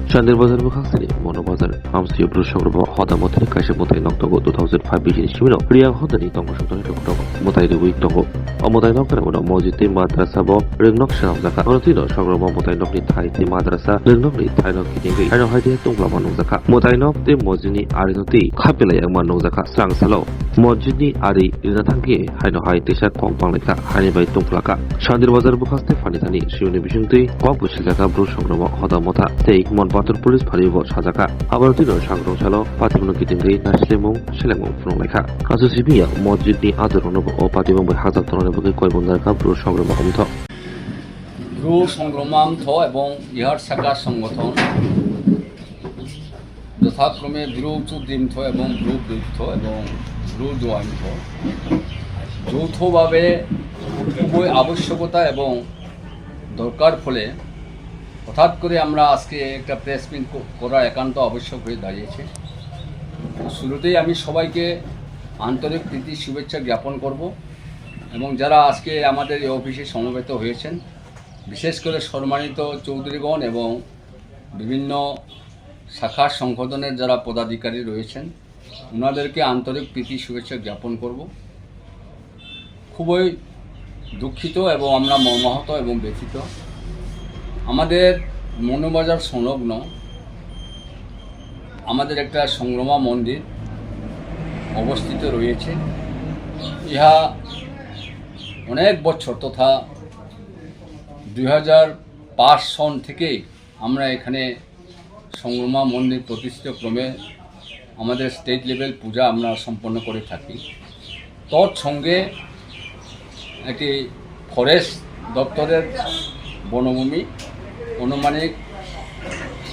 Shandir Bazar Bukhastani, Mono Bazar, Amsi Brushogro, Hoda Motani Kasha Motai Noctogo 2005 Vision Shimino, Ria Hodani Tongo Shotani Tongo, Motai the Week Tongo, Omotai Nokano, Mojiti Madrasabo, Ringnokshan of Zaka, Orotino, Shogro Motai Nokni Tai, the Madrasa, Rinokni, Taino Kitty, and Hadi Tonglamano Zaka, Motainok, the Mozini Arinoti, Kapila Yamano Zaka, Sang Salo, Mojini Ari, Rinatanki, Hino Hai Tisha Tongpangaka, Hani by Tonglaka, Shandir Bazar Bukhaste Fanitani, Shuni Bishunti, Kobushaka Brushogro, Hoda Mota, take Mon Batur Police Paribo Shazaka, Abartino Shangro Chalo, Patimo Kitty, Nashlemon, Shelemo from Leka, Asusibia, Mojini Adonobo, or Patimo Hazaton, Koibundaka, Brushogro Mahomto. ব্রু সংগ্রামান্থ এবং ইহার শাখা সংগঠন যথাক্রমে Bru চুদ্দিমথ এবং Bru বৃদ্ধ এবং ব্রু জোয়ান্থ যৌথভাবে খুবই আবশ্যকতা এবং দরকার ফলে হঠাৎ করে আমরা আজকে একটা প্রেস মিট করা একান্ত আবশ্যক হয়ে দাঁড়িয়েছে। শুরুতেই আমি সবাইকে আন্তরিক প্রীতি শুভেচ্ছা জ্ঞাপন করব এবং যারা আজকে আমাদের এই অফিসে সমবেত হয়েছেন, বিশেষ করে সম্মানিত চৌধুরীগণ এবং বিভিন্ন শাখা সংগঠনের যারা পদাধিকারী রয়েছেন, ওনাদেরকে আন্তরিক প্রীতি শুভেচ্ছা জ্ঞাপন করব। খুবই দুঃখিত এবং আমরা মর্মাহত এবং ব্যথিত। আমাদের মনোবাজার সংলগ্ন আমাদের একটা সংগ্রামা মন্দির অবস্থিত রয়েছে। ইহা অনেক বছর তথা 2005 সন থেকেই আমরা এখানে সংগ্রামা মন্দির প্রতিষ্ঠিত ক্রমে আমাদের স্টেট লেভেল পূজা আমরা সম্পন্ন করে থাকি। তৎসঙ্গে একটি ফরেস্ট দপ্তরের বনভূমি অনুমানিক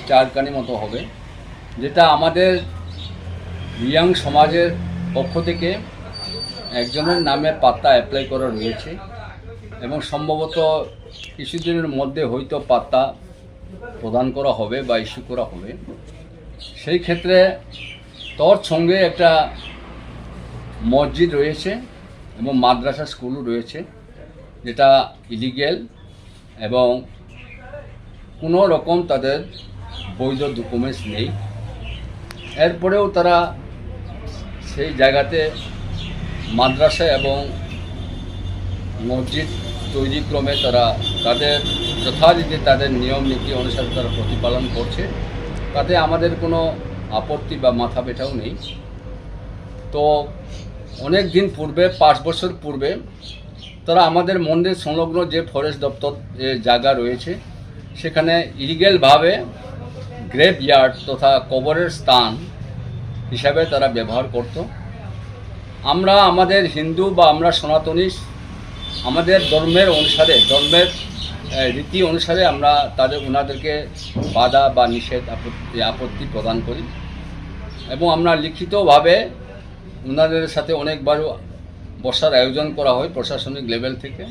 4 কানি মতো হবে, যেটা আমাদের রিয়াং সমাজের পক্ষ থেকে একজনের নামে পাত্তা অ্যাপ্লাই করা রয়েছে এবং সম্ভবত কিছুদিনের মধ্যে হয়তো পাত্তা প্রদান করা হবে বা ইস্যু করা হবে। সেই ক্ষেত্রে তোর সঙ্গে একটা মসজিদ রয়েছে এবং মাদ্রাসা স্কুলও রয়েছে, যেটা ইলিগেল এবং কোনো রকম তাদের বৈধ ডকুমেন্টস নেই। এরপরেও তারা সেই জায়গাতে মাদ্রাসা এবং মসজিদ তৈরি ক্রমে তারা তাদের যথারীতি তাদের নিয়ম নীতি অনুসারে তারা প্রতিপালন করছে, তাতে আমাদের কোনো আপত্তি বা মাথা ব্যথাও নেই। তো অনেক দিন পূর্বে 5 বছর পূর্বে তারা আমাদের মন্দির সংলগ্ন যে ফরেস্ট দপ্তর জায়গা রয়েছে সেখানে ইলিগেলভাবে গ্রেভ ইয়ার্ড তথা কবরের স্থান হিসাবে তারা ব্যবহার করত। আমরা আমাদের হিন্দু বা আমরা সনাতনী আমাদের ধর্মের অনুসারে ধর্মের রীতি অনুসারে আমরা ওনাদেরকে বাধা বা নিষেধ আপত্তি প্রদান করি এবং আমরা লিখিতভাবে ওনাদের সাথে অনেকবার বসার আয়োজন করা হয় প্রশাসনিক লেভেল থেকে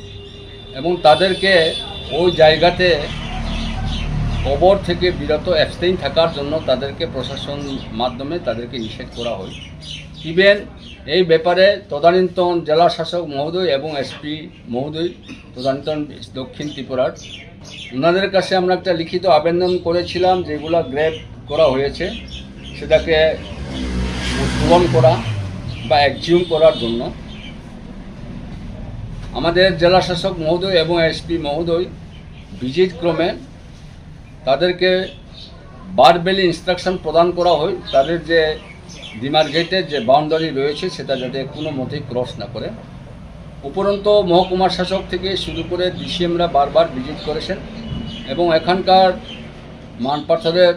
এবং তাদেরকে ওই জায়গাতে কবর থেকে বিরত অ্যাবস্টেইন থাকার জন্য তাদেরকে প্রশাসন মাধ্যমে তাদেরকে নিষেধ করা হয়। ইভেন এই ব্যাপারে তদানীন্তন জেলা শাসক মহোদয় এবং এসপি মহোদয় তদানীন্তন দক্ষিণ ত্রিপুরার ওনাদের কাছে আমরা একটা লিখিত আবেদন করেছিলাম, যেগুলো গ্রেভ করা হয়েছে সেটাকে উত্তোলন করা বা এক্সিউম করার জন্য। আমাদের জেলা শাসক মহোদয় এবং এসপি মহোদয় ভিজিট ক্রমে তাদেরকে বারবেলি ইনস্ট্রাকশন প্রদান করা হয়, তাদের যে ডিমার্কেটের যে বাউন্ডারি রয়েছে সেটা যাতে কোনো মতেই ক্রস না করে। উপরন্ত মহকুমার শাসক থেকে শুরু করে ডিসিএমরা বারবার ভিজিট করেছেন এবং এখানকার মানপাথরের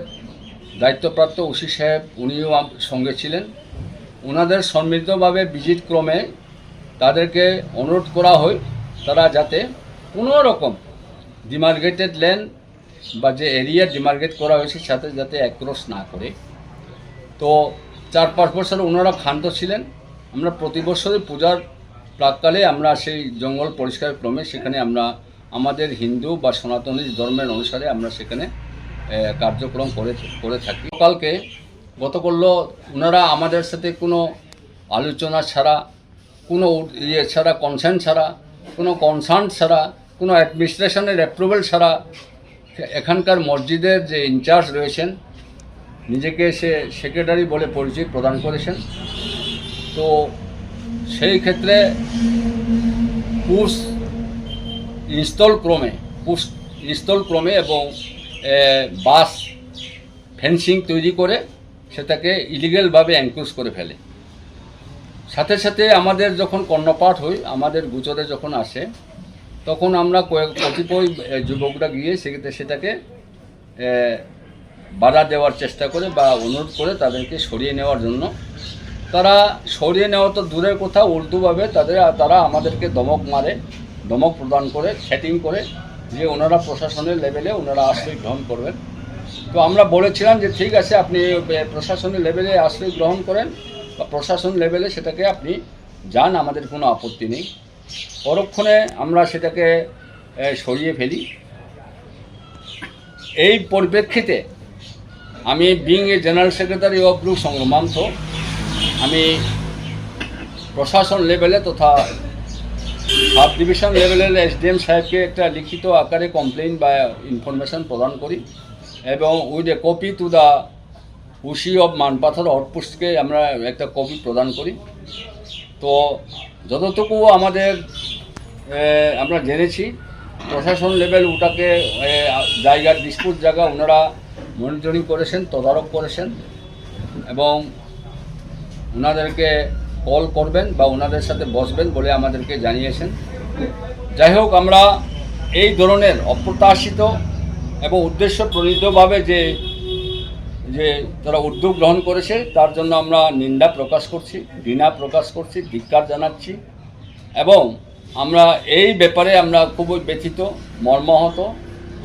দায়িত্বপ্রাপ্ত ওসি সাহেব উনিও সঙ্গে ছিলেন। ওনাদের সম্মিলিতভাবে ভিজিট ক্রমে তাদেরকে অনুরোধ করা হয় তারা যাতে কোনো রকম ডিমার্কেটেড ল্যান্ড বা যে এরিয়া ডিমার্কেট করা হয়েছে সাথে যাতে অ্যাক্রস না করে। তো 4-5 বছর ওনারা ক্ষান্ত ছিলেন। আমরা প্রতি বছরই পূজার প্রাককালে আমরা সেই জঙ্গল পরিষ্কার ক্রমে সেখানে আমরা আমাদের হিন্দু বা সনাতনী ধর্মের অনুসারে আমরা সেখানে কার্যক্রম করে থাকি। কালকে গতকাল ওনারা আমাদের সাথে কোনো আলোচনা ছাড়া, কোনো ছাড়া, কনসার্ন ছাড়া, কোনো অ্যাডমিনিস্ট্রেশনের অ্যাপ্রুভেল ছাড়া এখানকার মসজিদের যে ইনচার্জ রয়েছেন নিজেকে সে সেক্রেটারি বলে পরিচয় প্রদান করেছেন। তো সেই ক্ষেত্রে পুশ ইনস্টল ক্রমে এবং বাস ফেন্সিং তৈরি করে সেটাকে ইলিগ্যালভাবে অ্যাঙ্কুশ করে ফেলে। সাথে সাথে আমাদের যখন কর্ণপাঠ হয়, আমাদের গুজরে যখন আসে, তখন আমরা কতিপয় যুবকরা গিয়ে সেটাকে বাধা দেওয়ার চেষ্টা করে বা অনুরোধ করে তাদেরকে সরিয়ে নেওয়ার জন্য। তারা সরিয়ে নেওয়া তো দূরের কথা, উল্টোভাবে তারা আমাদেরকে ধমক প্রদান করে, থ্রেটিং করে যে ওনারা প্রশাসনের লেভেলে ওনারা আশ্রয় গ্রহণ করবেন। তো আমরা বলেছিলাম যে ঠিক আছে, আপনি প্রশাসনের লেভেলে আশ্রয় গ্রহণ করেন বা প্রশাসন লেভেলে সেটাকে আপনি যান, আমাদের কোনো আপত্তি নেই। পরক্ষণে আমরা সেটাকে সরিয়ে ফেলি। এই পরিপ্রেক্ষিতে আমি being a general secretary of ব্লু সংগ্রামান্থ, আমি প্রশাসন লেভেলে তথা সাব ডিভিশন লেভেলের এসডিএম সাহেবকে একটা লিখিত আকারে কমপ্লেইন বা ইনফরমেশন প্রদান করি এবং with a copy to the OC of Manpathar আউটপোস্টকে আমরা একটা কপি প্রদান করি। তো যতটুকু আমরা জেনেছি, প্রশাসন লেভেল ওটাকে ডিসপুট জায়গা ওনারা মনিটরিং করেছেন, তদারক করেছেন এবং ওনাদেরকে কল করবেন বা ওনাদের সাথে বসবেন বলে আমাদেরকে জানিয়েছেন। যাই হোক, আমরা এই ধরনের অপ্রত্যাশিত এবং উদ্দেশ্য প্রণীতভাবে যে তারা উদ্যোগ গ্রহণ করেছে তার জন্য আমরা নিন্দা প্রকাশ করছি, ঘৃণা প্রকাশ করছি, ধিক্কার জানাচ্ছি এবং আমরা এই ব্যাপারে আমরা খুবই ব্যথিত, মর্মাহত,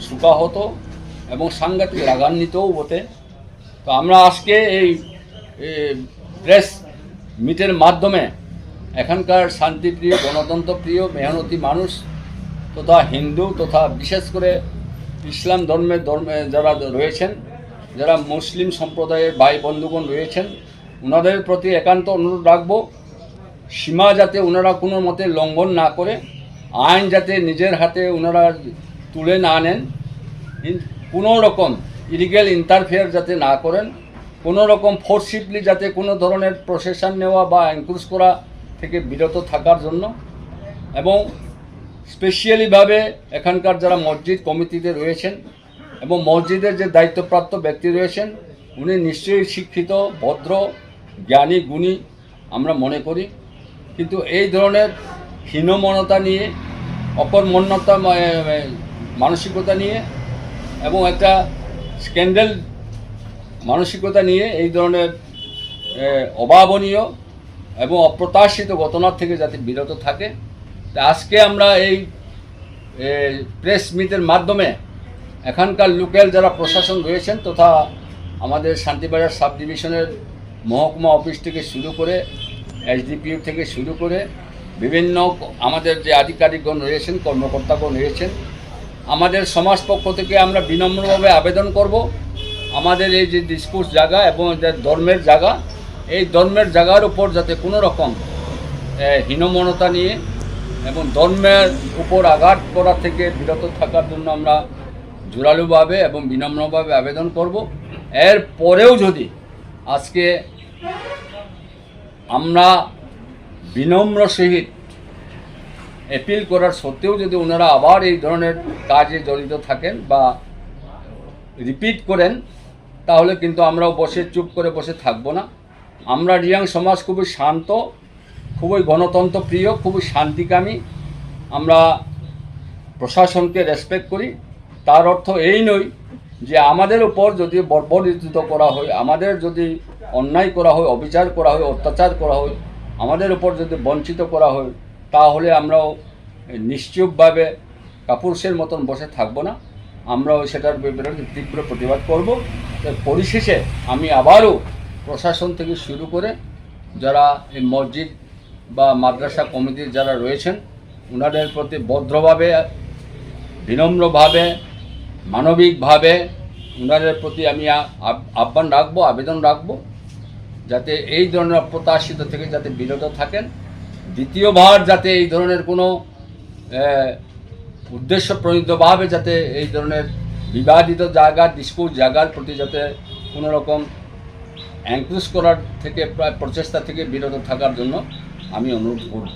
শোকাহত এবং সাংঘাতিক রাগান্বিতও বটে। তো আমরা আজকে এই প্রেস মিটের মাধ্যমে এখানকার শান্তিপ্রিয়, গণতন্ত্রপ্রিয়, মেহনতি মানুষ তথা হিন্দু তথা বিশেষ করে ইসলাম ধর্মে যারা রয়েছেন, যারা মুসলিম সম্প্রদায়ের ভাই বন্ধুগণ রয়েছেন, ওনাদের প্রতি একান্ত অনুরোধ রাখবো, সীমা যাতে ওনারা কোনো মতে লঙ্ঘন না করে, আইন যাতে নিজের হাতে ওনারা তুলে না নেন, কোনো রকম ইলিগ্যাল ইন্টারফেয়ার যাতে না করেন, কোনো রকম ফোর্সিবলি যাতে কোনো ধরনের প্রসেশন নেওয়া বা এনক্রোচ করা থেকে বিরত থাকার জন্য এবং স্পেশালিভাবে এখানকার যারা মসজিদ কমিটিতে রয়েছেন এবং মসজিদের যে দায়িত্বপ্রাপ্ত ব্যক্তি রয়েছেন, উনি নিশ্চয়ই শিক্ষিত, ভদ্র, জ্ঞানী, গুণী আমরা মনে করি। কিন্তু এই ধরনের হীনমনতা নিয়ে, অকর্মণ্যতা মানসিকতা নিয়ে এবং একটা স্ক্যান্ডাল মানসিকতা নিয়ে এই ধরনের অভাবনীয় এবং অপ্রত্যাশিত ঘটনার থেকে যাতে বিরত থাকে, আজকে আমরা এই প্রেস মিটের মাধ্যমে এখানকার লোকাল যারা প্রশাসন রয়েছেন তথা আমাদের শান্তিবাজার সাব ডিভিশনের মহকুমা অফিস থেকে শুরু করে এসডিপিও থেকে শুরু করে বিভিন্ন আমাদের যে আধিকারিকগণ রয়েছেন, কর্মকর্তাগণ রয়েছেন, আমাদের সমাজ পক্ষ থেকে আমরা বিনম্রভাবে আবেদন করব, আমাদের এই যে ডিসপুট জায়গা এবং ধর্মের জায়গা, এই ধর্মের জায়গার উপর যাতে কোনো রকম হীনমনতা নিয়ে এবং ধর্মের উপর আঘাত করা থেকে বিরত থাকার জন্য আমরা জোরালোভাবে এবং বিনম্রভাবে আবেদন করব। এর পরেও যদি আজকে আমরা বিনম্র সহিত অ্যাপিল করার সত্ত্বেও যদি ওনারা আবার এই ধরনের কাজে জড়িত থাকেন বা রিপিট করেন, তাহলে কিন্তু আমরাও চুপ করে বসে থাকবো না। আমরা রিয়াং সমাজ খুবই শান্ত, খুবই গণতন্ত্র প্রিয়, খুবই শান্তিকামী, আমরা প্রশাসনকে রেসপেক্ট করি। তার অর্থ এই নয় যে আমাদের উপর যদি বর্বরিত করা হয়, আমাদের যদি অন্যায় করা হয়, অবিচার করা হয়, অত্যাচার করা হয়, আমাদের উপর যদি বঞ্চিত করা হয়, তাহলে আমরাও নিশ্চুপভাবে কাপুরুষের মতন বসে থাকবো না, আমরাও সেটার বিরুদ্ধে তীব্র প্রতিবাদ করব। পরিশেষে আমি আবারও প্রশাসন থেকে শুরু করে যারা এই মসজিদ বা মাদ্রাসা কমিটির যারা রয়েছেন, ওনাদের প্রতি ভদ্রভাবে, বিনম্রভাবে, মানবিকভাবে ওনাদের প্রতি আমি আহ্বান রাখবো, আবেদন রাখবো, যাতে এই ধরনের অপ্রত্যাশিত থেকে যাতে বিরত থাকেন। দ্বিতীয়বার যাতে এই ধরনের কোনো উদ্দেশ্য প্রণীতভাবে যাতে এই ধরনের বিবাদিত জায়গা ডিসপুট জায়গার প্রতি যাতে কোনো রকম এনক্রোচ করার থেকে প্রায় প্রচেষ্টা থেকে বিরত থাকার জন্য আমি অনুরোধ করব।